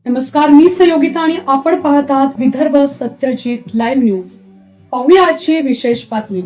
नमस्कार, मी सहयोगिता आणि आपण पाहत आहात विदर्भ सत्यजित लाईव्ह न्यूज। पाहूया आजची विशेष बातमी।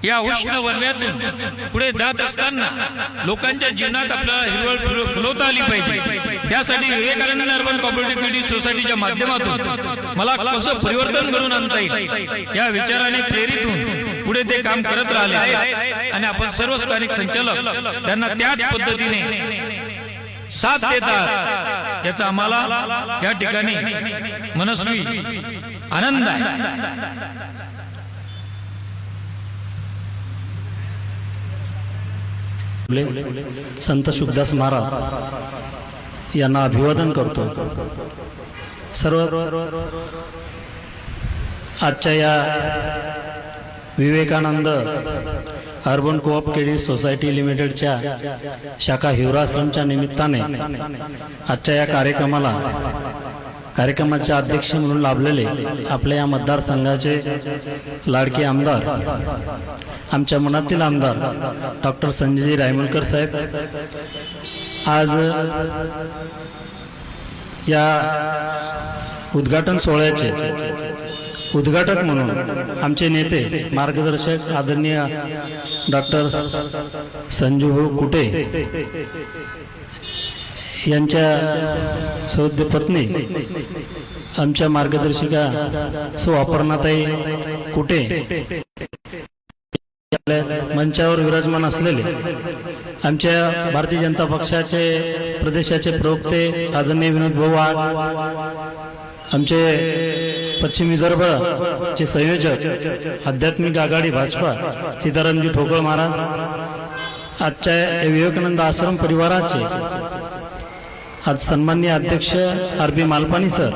या उष्ण वलयातून पुढे जात असताना लोकांच्या जीवनात आपल्याला हिरवळ फुलवता आली पाहिजे। यासाठी विवेकानंद अर्बन कोऑपरेटिव्ह क्रेडिट सोसायटीच्या माध्यमातून मला कसं परिवर्तन घडवून आणता येईल या विचाराने प्रेरित होऊन पुढे ते काम करत राहिले आहेत आणि आपण सर्व स्थानिक संचालक त्यांना त्याच पद्धतीने साथ देतात याचा आम्हाला या ठिकाणी मनस्वी आनंद आहे। संत शुभदास महाराज यांना अभिवादन करतो। सर्व आजच्या या Vivekananda urban co-op credit society लिमिटेडच्या शाखा हिवराश्रमच्या निमित्ताने आजच्या या कार्यक्रमाचे अध्यक्ष म्हणून लाभलेले आपल्या या मतदारसंघाचे लाडके आमदार, आमच्या मनातील आमदार डॉक्टर संजयजी रायमलकर साहेब आज या उद्घाटन सोहळ्याचे उद्घाटक म्हणून आमचे नेते मार्गदर्शक आदरणीय डॉक्टर संजूभाऊ कुटे यांच्या सौद्य पत्नी आमच्या मार्गदर्शिका सौ अपर्णाताई कुटे मंचावर विराजमान असलेले आमच्या भारतीय जनता पक्षाचे प्रदेशाचे प्रवक्ते आदरणीय विनोद भाऊ वाघ, आमचे पश्चिम विदर्भचे संयोजक आध्यात्मिक आघाडी भाजपा सीतारामजी ठोकळ महाराज, आजच्या विवेकानंद आश्रम परिवाराचे आज सन्माननीय अध्यक्ष आर.बी. मालपानी सर,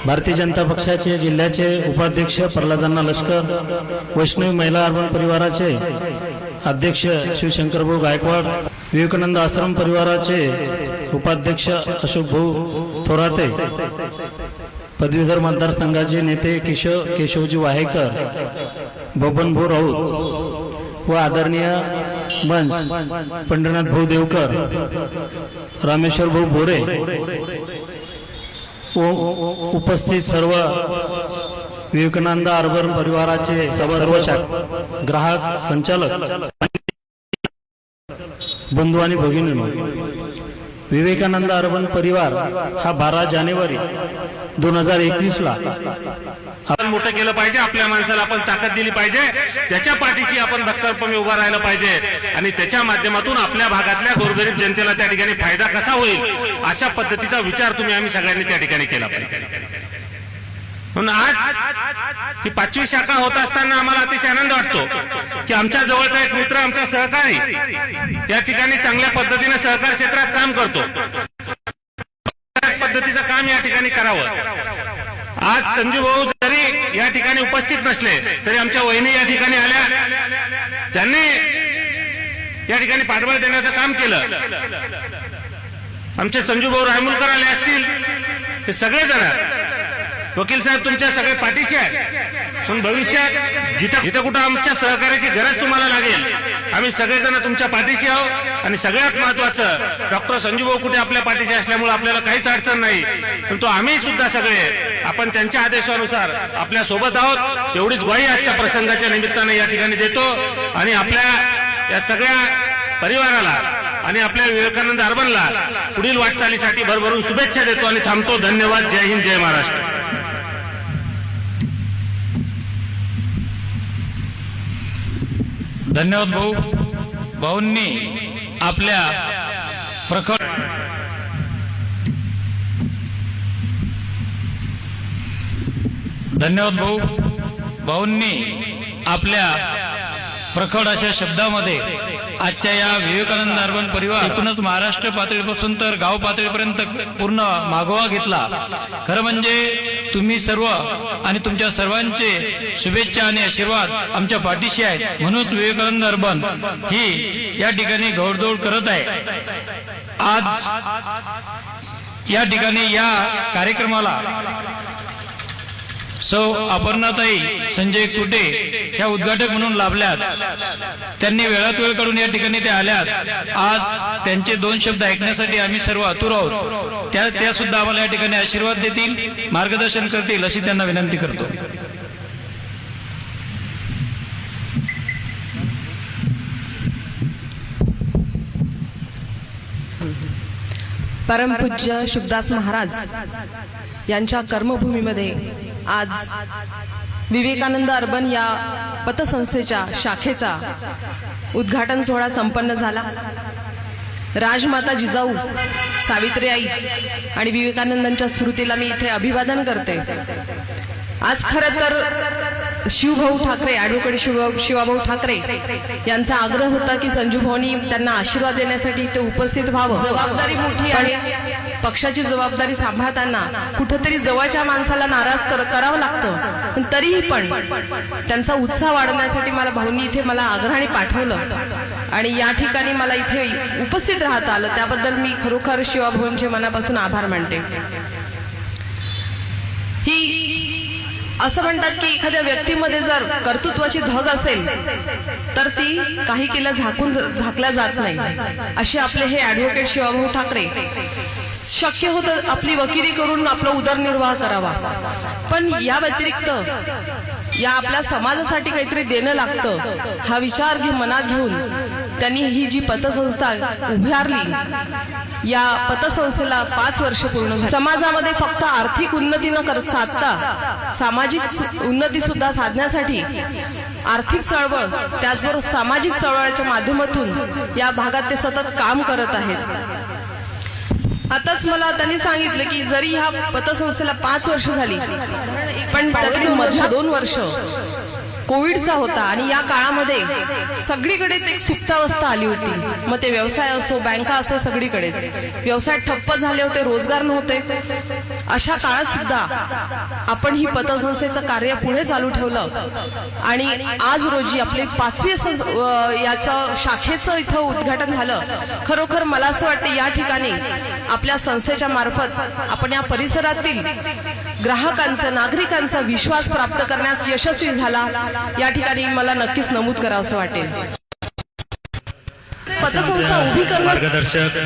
भारतीय जनता पक्षाचे जिल्ह्याचे उपाध्यक्ष प्रल्हादांना लष्कर, वैष्णवी महिला अर्बन परिवाराचे अध्यक्ष शिवशंकरभाऊ गायकवाड, विवेकानंद आश्रम परिवाराचे उपाध्यक्ष अशोक भाऊ थोराते, पदवीधर मतदारसंघाचे नेते केशवजी वाहेकर, बबन भाऊ राऊत व आदरणीय मंच पंढरीनाथ भाऊ देवकर, रामेश्वर भाऊ बोरे उपस्थित सर्व विवेकानंद अर्बन परिवाराचे सर्व ग्राहक, संचालक, बंधू आणि भगिनींनो, विवेकानंद अर्बन परिवार हा 12 जानेवारी 2021 ला आपण मोठं केलं पाहिजे, आपल्या माणसाला आपण ताकद दिली पाहिजे, त्याच्या पाठीशी आपण भक्कमपणे उभा राहिलं पाहिजे आणि त्याच्या माध्यमातून आपल्या भागातल्या गोरगरीब जनतेला त्या ठिकाणी फायदा कसा होईल अशा पद्धतीचा विचार आम्ही सगळ्यांनी त्या ठिकाणी केला पाहिजे। म्हणून आज ही 5वी शाखा होत असताना आम्हाला अतिशय आनंद वाटतो की आमच्या जवळचा एक मित्र, आमचा सहकारी या ठिकाणी चांगल्या पद्धतीने सहकार क्षेत्रात काम करतो, पद्धतीचं काम या ठिकाणी करावं। आज संजू भाऊ जरी या ठिकाणी उपस्थित नसले तरी आमच्या वहिनी या ठिकाणी आल्या, त्यांनी या ठिकाणी पाठबळ देण्याचं काम केलं। आमचे संजू भाऊ रायमुलकर आले असतील, हे सगळेजण वकील साहेब तुमच्या सगळे पाठीशी आहेत, पण भविष्यात जिथं कुठं आमच्या सहकार्याची गरज तुम्हाला लागेल, आम्ही सगळेजण तुमच्या पाठीशी आहोत. आणि सगळ्यात महत्वाचं, डॉक्टर संजूभाऊ कुठे आपल्या पाठीशी असल्यामुळे आपल्याला काहीच अडचण नाही, परंतु आम्ही सुद्धा सगळे आपण त्यांच्या आदेशानुसार आपल्या सोबत आहोत. एवढीच ग्वाही आजच्या प्रसंगाच्या निमित्ताने या ठिकाणी देतो आणि आपल्या या सगळ्या परिवाराला आणि आपल्या विवेकानंद अर्बनला पुढील वाटचालीसाठी भरभरून शुभेच्छा देतो आणि थांबतो. धन्यवाद. जय हिंद, जय महाराष्ट्र. धन्यवाद भाऊ. भाऊंनी आपल्या प्रखर धन्यवाद भाऊ. भाऊंनी आपल्या प्रखर अशा शब्दामध्ये आजच्या या विवेकानंद अर्बन परिवार एकूणच महाराष्ट्र पातळीपासून तर गाव पातळीपर्यंत पूर्ण मागोवा घेतला. खरं म्हणजे तुम्ही सर्व आणि तुमच्या सर्वांचे शुभेच्छा आणि आशीर्वाद आमच्या पाठीशी आहेत. म्हणून विवेकानंद अर्बन ही या ठिकाणी घोडदौड करत आहे. आज या ठिकाणी या कार्यक्रमाला सौ अपर्णाताई संजय कुटे ह्या उद्घाटक म्हणून लाभल्यात. त्यांनी वेळात वेळ काढून या ठिकाणी ते आल्यात. आज त्यांचे 2 शब्द ऐकण्यासाठी आम्ही सर्व आतुर आहोत. त्या सुद्धा आम्हाला या ठिकाणी आशीर्वाद देतील, मार्गदर्शन करतील अशी त्यांना विनंती करतो. परमपूज्य शुभदास महाराज यांच्या कर्मभूमीमध्ये आज विवेकानंद अर्बन या पतसंस्थेच्या शाखेचा उद्घाटन सोहळा संपन्न झाला. राजमाता जिजाऊ, सावित्री आई आणि विवेकानंदांच्या स्मृतीला मी इथे अभिवादन करते. आज खरं तर शिवभाऊ ठाकरे, ॲडव्होकेट शिवाभाऊ ठाकरे यांचा आग्रह होता की संजूभाऊनी त्यांना आशीर्वाद देण्यासाठी इथे उपस्थित व्हावं. जबाबदारी मोठी आहे. पक्षाची जबाबदारी सांभाळताना कुठेतरी जवळच्या माणसाला नाराज करावं लागतं. पण तरीही पण त्यांचा उत्साह वाढवण्यासाठी मला भाऊंनी इथे मला आग्रहाने पाठवलं आणि या ठिकाणी मला इथे उपस्थित राहता आलं. त्याबद्दल मी खरोखर शिवाभाऊंचे मनापासून आभार मानते. ही असं म्हणतात की एखाद्या व्यक्तीमध्ये जर कर्तृत्वाची धग असेल तर ती काही केल्या झाकल्या जात नाही. असे आपले हे ॲडव्होकेट शिवाभाऊ ठाकरे शक्य होतं आपली वकिली करून आपला उदरनिर्वाह करावा, पण या व्यतिरिक्त या आपल्या समाजासाठी काहीतरी देणं लागतं हा विचार मनात घेऊन त्यांनी ही जी पतसंस्था उभारली, या पतसंस्थेला 5 वर्ष पूर्ण झाली. समाजामध्ये फक्त आर्थिक उन्नती न साधता सामाजिक उन्नती सुद्धा साधण्यासाठी आर्थिक चळवळ त्याचबरोबर सामाजिक चळवळीच्या माध्यमातून या भागात ते सतत काम करत आहेत. आताच मला त्यांनी सांगितलं की जरी ह्या पतसंस्थेला 5 वर्ष झाली पण तरी मधल्या 2 वर्ष कोविडचा होता आणि या काळामध्ये सगळीकडेच एक सुप्तावस्था आली होती. मग ते व्यवसाय असो, बँका असो, सगळीकडेच व्यवसाय ठप्प झाले होते, रोजगार नव्हते. अशा काळात सुद्धा आपण ही पतसंस्थेचं कार्य पुढे चालू ठेवलं आणि आज रोजी आपले 5वी याचं शाखेचं इथं उद्घाटन झालं. खरोखर मला असं वाटतं या ठिकाणी आपल्या संस्थेच्या मार्फत आपण या परिसरातील ग्राहकांचा, नागरिकांचा विश्वास प्राप्त करण्यास यशस्वी झाला या ठिकाणी मला नक्कीच नमूद करावं असं वाटेल. पतसंस्था उभी करणं मार्गदर्शक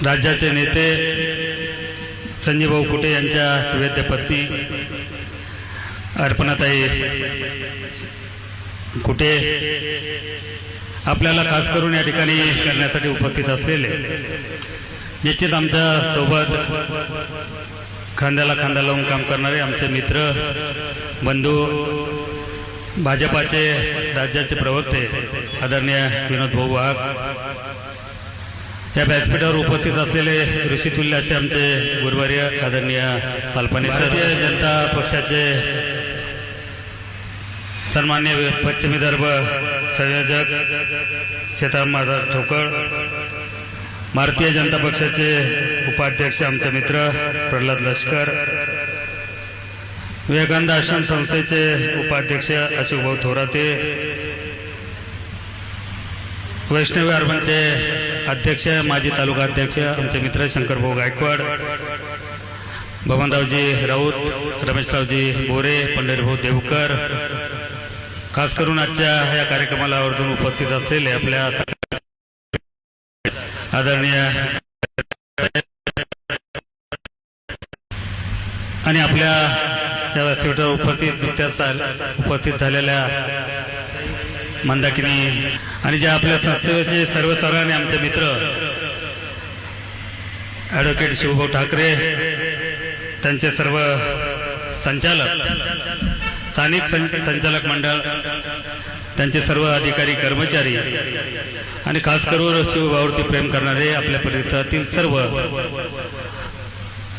राज्याचे नेते संजयभाऊ कुटे यांच्या सुवेद्य पत्नी अर्पणाताई कुटे आपल्याला खास करून या ठिकाणी करण्यासाठी उपस्थित असलेले निश्चित आमच्या सोबत खांद्याला खांदा लावून काम करणारे आमचे मित्र बंधू, भाजपाचे राज्याचे प्रवक्ते आदरणीय विनोद भाऊ वाघ, या व्यासपीठावर उपस्थित असलेले ऋषितुल्य असे आमचे गुरुवर्य आदरणीय पालपाने, भारतीय जनता पक्षाचे सन्मान्य पश्चिम विदर्भ संयोजक सीताराम माधव ठोकळ, भारतीय जनता पक्षाचे उपाध्यक्ष आमचे मित्र प्रल्हाद लष्कर, विवेकानंद आश्रम संस्थेचे उपाध्यक्ष अशोकभाऊ थोराते, वैष्णवी अर्बनचे अध्यक्ष माजी तालुका अध्यक्ष आमचे मित्र शंकरभाऊ गायकवाड, बबनरावजी राऊत, रमेशरावजी बोरे, पंढरीभाऊ देवकर, खास करून आजच्या या कार्यक्रमाला आवर्जून उपस्थित असलेले आपल्या आदरणीय आणि आपल्या या व्यासपीठावर उपस्थित झालेल्या मंदाकिनी आणि ज्या आपल्या संस्थेचे सर्वसाधारण आमचे मित्र ॲडव्होकेट शिवभाऊ ठाकरे, त्यांचे सर्व संचालक, स्थानिक संचालक मंडळ, त्यांचे सर्व अधिकारी कर्मचारी आणि खास करून शिवभावावरती प्रेम करणारे आपल्या परिसरातील सर्व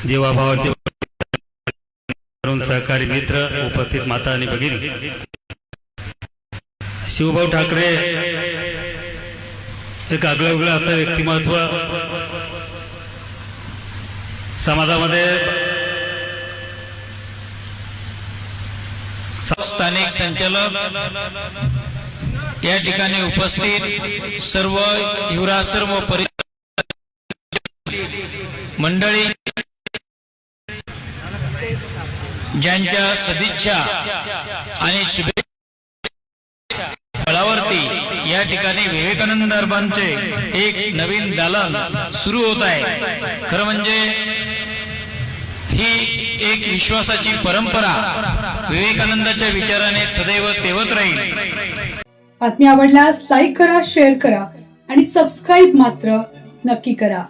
जीवाभावाचे सहकारी मित्र, उपस्थित माता आणि भगिनी, शिवभाऊ ठाकरे एक आगळंवेगळं असं व्यक्तिमत्व समाजामध्ये स्थानिक संचालक या ठिकाणी उपस्थित सर्व युवरासर व मंडळी, ज्यांच्या सदिच्छा आणि शुभेच्छा बळावरती या ठिकाणी विवेकानंद अर्बनचे एक नवीन दालन सुरू होत आहे. खरं म्हणजे ही एक विश्वासाची परंपरा विवेकानंदाच्या विचाराने सदैव तेवत राहील. बातमी आवडल्यास लाईक करा, शेअर करा आणि सबस्क्राईब मात्र नक्की करा.